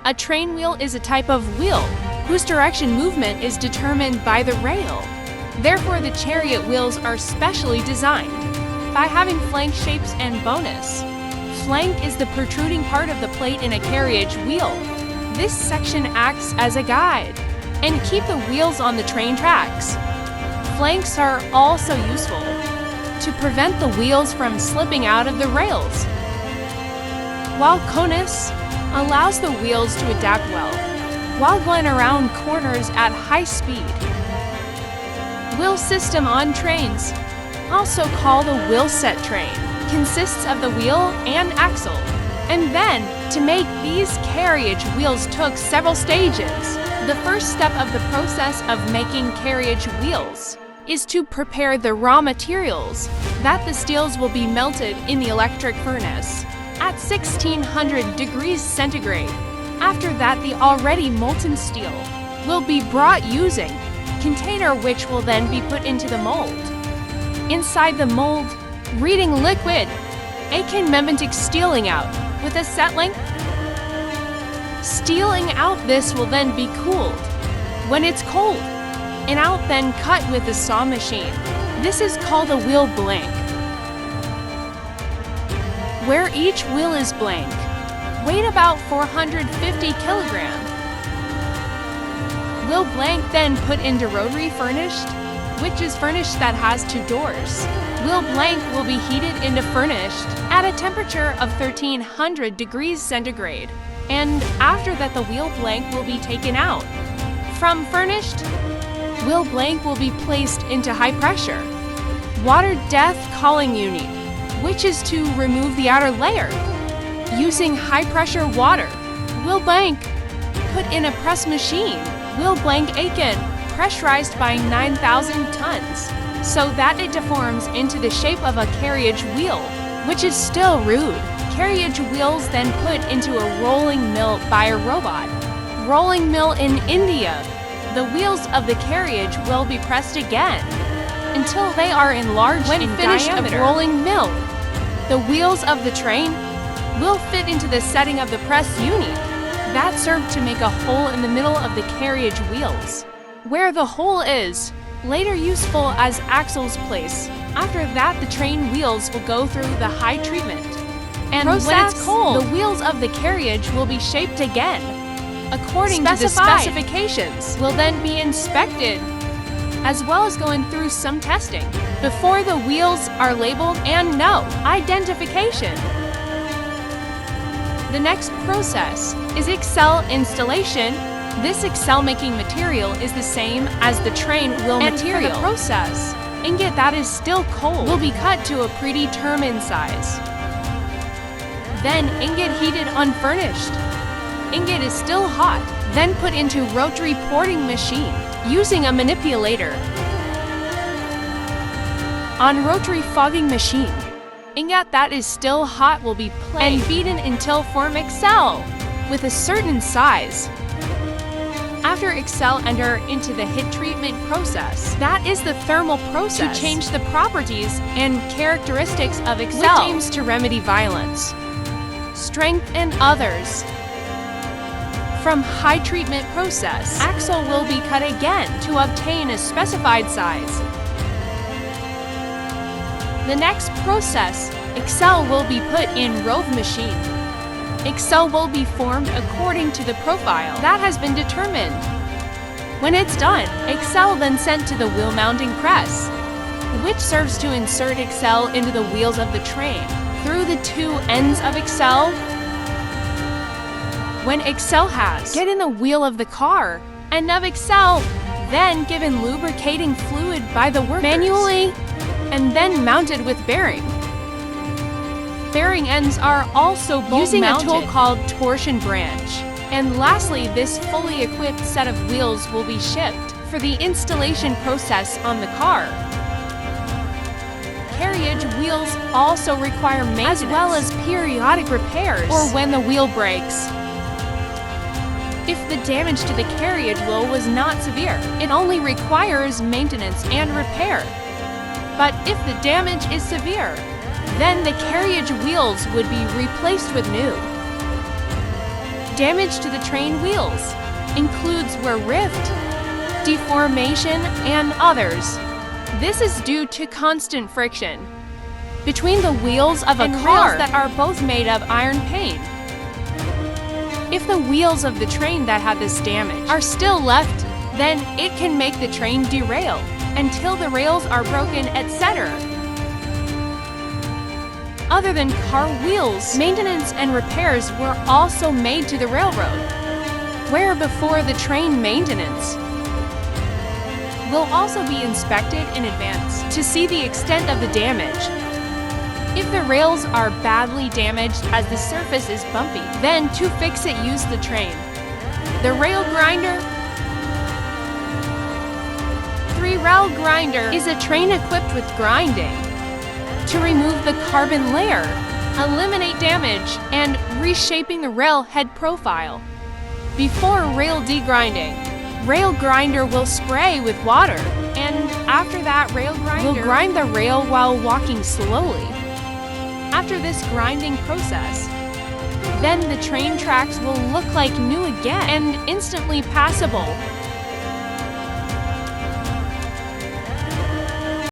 A train wheel is a type of wheel whose direction movement is determined by the rail. Therefore, the chariot wheels are specially designed by having flank shapes and bonus. Flank is the protruding part of the plate in a carriage wheel. This section acts as a guide and keep the wheels on the train tracks. Flanks are also useful to prevent the wheels from slipping out of the rails, while conus allows the wheels to adapt well while going around corners at high speed. Wheel system on trains, also called a wheel set train, consists of the wheel and axle. And then, to make these carriage wheels took several stages. The first step of the process of making carriage wheels is to prepare the raw materials that the steels will be melted in the electric furnace at 1600 degrees centigrade. After that, the already molten steel will be brought using container, which will then be put into the mold. Inside the mold, reading liquid, aka magnetic steeling out with a set length. Steeling out this will then be cooled. When it's cold, and out then cut with a saw machine. This is called a wheel blank, where each wheel is blank, weight about 450 kilogram. Wheel blank then put into rotary furnished, which is furnished that has 2 doors. Wheel blank will be heated into furnished at a temperature of 1300 degrees centigrade. And after that, the wheel blank will be taken out. From furnished, wheel blank will be placed into high pressure water depth cooling unit, which is to remove the outer layer. Using high pressure water, wheel blank put in a press machine. Wheel blank again pressurized by 9,000 tons, so that it deforms into the shape of a carriage wheel, which is still rude. Carriage wheels then put into a rolling mill by a robot. Rolling mill in India. The wheels of the carriage will be pressed again until they are enlarged in finished diameter. Of rolling mill, the wheels of the train will fit into the setting of the press unit that served to make a hole in the middle of the carriage wheels, where the hole is later useful as axles place. After that, the train wheels will go through the high treatment, and when it's cold, the wheels of the carriage will be shaped again according to the specifications, will then be inspected, as well as going through some testing before the wheels are labeled and no identification. The next process is axle installation. This axle making material is the same as the train wheel material. For the process, ingot that is still cold will be cut to a predetermined size. Then ingot heated unfurnished. Ingot is still hot, then put into rotary porting machine using a manipulator. On rotary fogging machine, ingot that is still hot will be plated and beaten until form axle with a certain size. After axle enter into the heat treatment process, that is the thermal process to change the properties and characteristics of axle, which aims to remedy violence, strength, and others. From high treatment process, axle will be cut again to obtain a specified size. The next process, axle will be put in rove machine. Axle will be formed according to the profile that has been determined. When it's done, axle then sent to the wheel mounting press, which serves to insert axle into the wheels of the train through the 2 ends of axle. When axle has get in the wheel of the car, and of axle then given lubricating fluid by the workers manually, and then mounted with bearing. Bearing ends are also bolt using mounted. A tool called torsion branch. And lastly, this fully equipped set of wheels will be shipped for the installation process on the car. Carriage wheels also require maintenance, as well as periodic repairs, or when the wheel breaks. If the damage to the carriage wheel was not severe, it only requires maintenance and repair. But if the damage is severe, then the carriage wheels would be replaced with new. Damage to the train wheels includes wear rift, deformation, and others. This is due to constant friction between the wheels of a car rails that are both made of iron pane. If the wheels of the train that had this damage are still left, then it can make the train derail until the rails are broken, etc. Other than car wheels, maintenance and repairs were also made to the railroad, where before the train maintenance will also be inspected in advance to see the extent of the damage. If the rails are badly damaged as the surface is bumpy, then to fix it use the train. The rail grinder. Rail grinder is a train equipped with grinding to remove the carbon layer, eliminate damage, and reshaping the rail head profile. Before rail degrinding, rail grinder will spray with water, and after that rail grinder will grind the rail while walking slowly. After this grinding process, then the train tracks will look like new again and instantly passable.